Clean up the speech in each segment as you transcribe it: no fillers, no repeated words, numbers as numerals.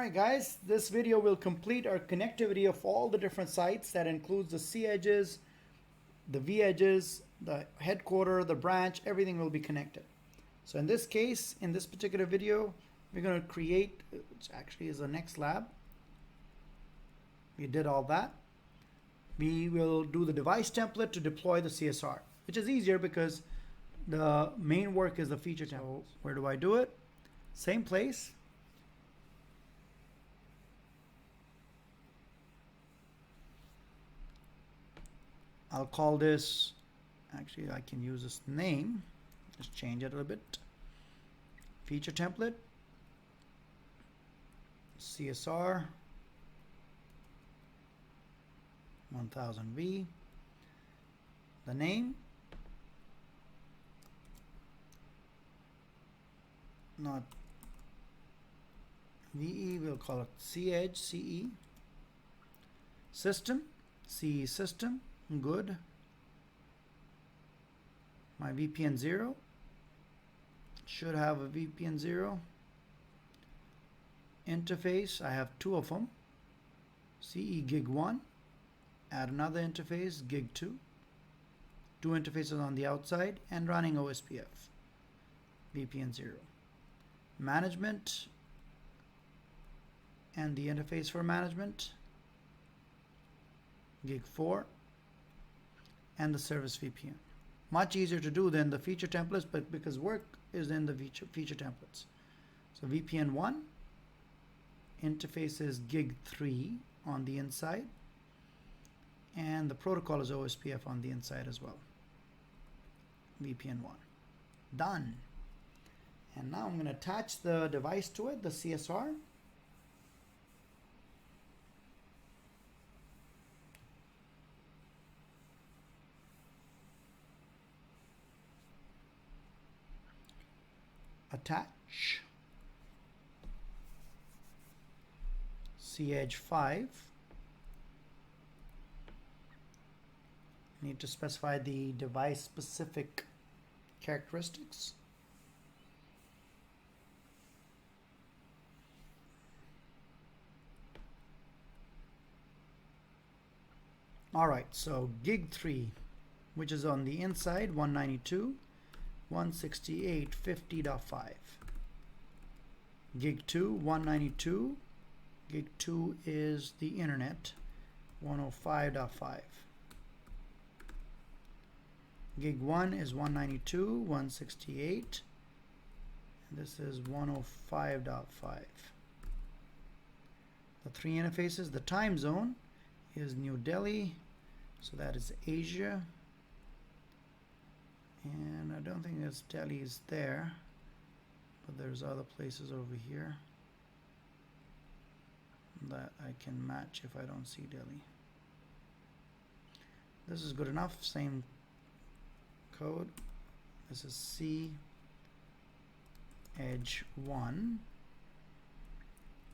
Alright guys, this video will complete our connectivity of all the different sites. That includes the cEdges, the vEdges, the headquarter, the branch, everything will be connected. So in this case, in this particular video, we're going to create, which actually is the next lab. We did all that. We will do the device template to deploy the CSR, which is easier because the main work is the feature template. Where do I do it? Same place. I'll call this, actually I can use this name, just change it a little bit. Feature template, CSR 1000V, the name, not VE, we'll call it cEdge, CE, system, CE system, good. My VPN 0 should have a VPN 0. Interface, I have two of them. CE gig 1, add another interface, gig 2. Two interfaces on the outside and running OSPF, VPN 0. Management and the interface for management, gig 4. And the service VPN. Much easier to do than the feature templates, but because work is in the feature templates. So VPN 1, interface is gig 3 on the inside, and the protocol is OSPF on the inside as well. VPN 1. Done. And now I'm going to attach the device to it, the CSR. Attach cEdge 5. Need to specify the device specific characteristics. Alright, so gig 3, which is on the inside, 192.168.50.5. Gig 2, 192. Gig 2 is the internet, 105.5. Gig 1 is 192.168. And this is 105.5. The three interfaces, the time zone is New Delhi, so that is Asia. And I don't think this Delhi is there, but there's other places over here that I can match if I don't see Delhi. This is good enough, same code. This is cEdge 1,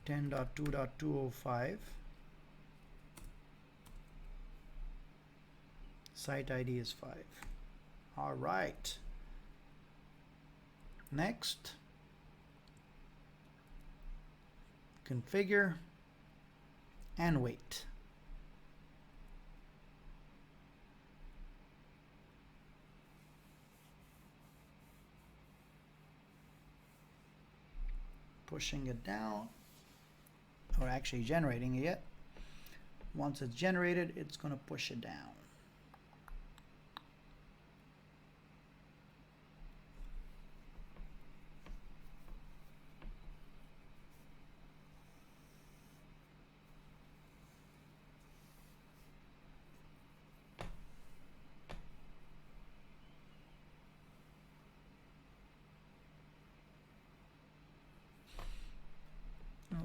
10.2.205. Site ID is 5. All right. Next, configure and wait. Pushing it down, or actually generating it yet. Once it's generated, it's going to push it down.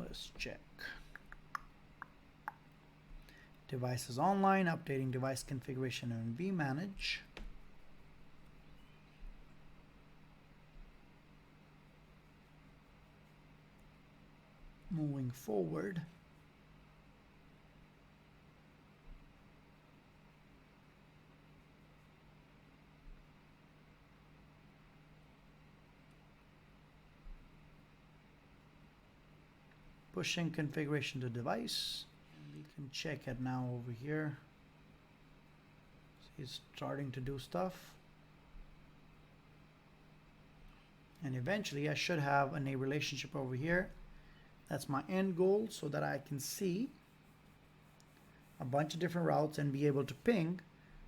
Let's check. Devices online, updating device configuration in vManage. Moving forward. pushing configuration to device. And we can check it now over here. It's starting to do stuff. And eventually I should have a relationship over here. That's my end goal, so that I can see a bunch of different routes and be able to ping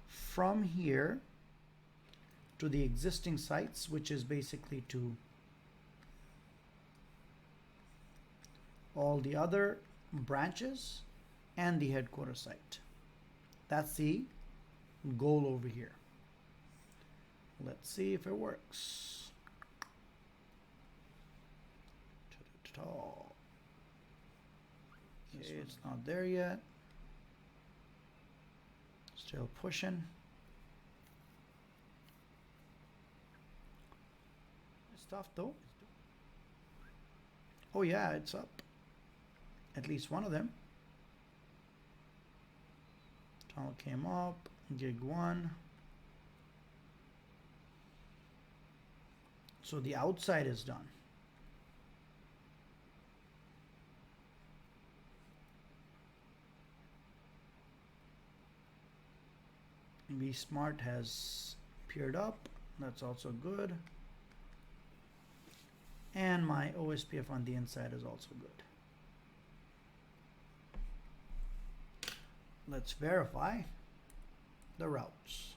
from here to the existing sites, which is basically to all the other branches and the headquarters site. That's the goal over here. Let's see if it works. Okay, it's not there yet. Still pushing. Stuff though. Oh yeah, it's up. At least one of them. Tunnel came up. Gig 1. So the outside is done. VSmart has appeared up. That's also good. And my OSPF on the inside is also good. Let's verify the routes.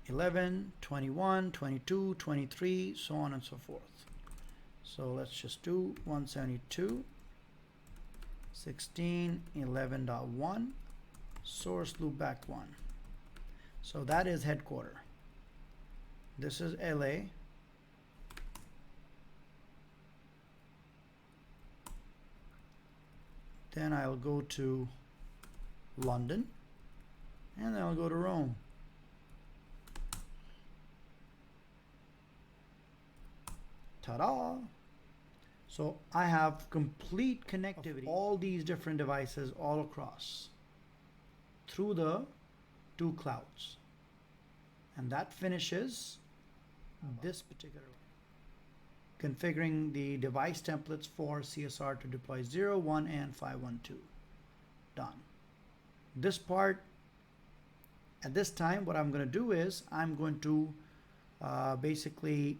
(11, 21, 22, 23, so on and so forth. So let's just do 172, 16, 11.1, source loopback 1. So that is headquarter. This is LA. Then I'll go to London, and then I'll go to Rome. Ta-da! So I have complete connectivity of all these different devices all across through the two clouds. And that finishes this particular one. Configuring the device templates for CSR to deploy 0, 1, and 512. Done. This part, at this time, what I'm going to do is I'm going to basically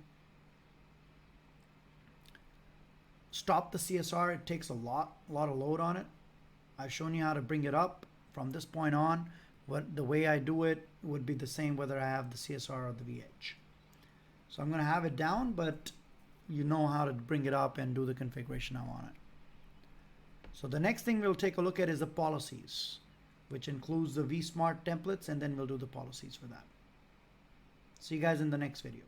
stop the CSR. It takes a lot of load on it. I've shown you how to bring it up. From this point on, the way I do it would be the same whether I have the CSR or the vEdge. So I'm going to have it down, but you know how to bring it up and do the configuration now on it. So the next thing we'll take a look at is the policies, which includes the vSmart templates, and then we'll do the policies for that. See you guys in the next video.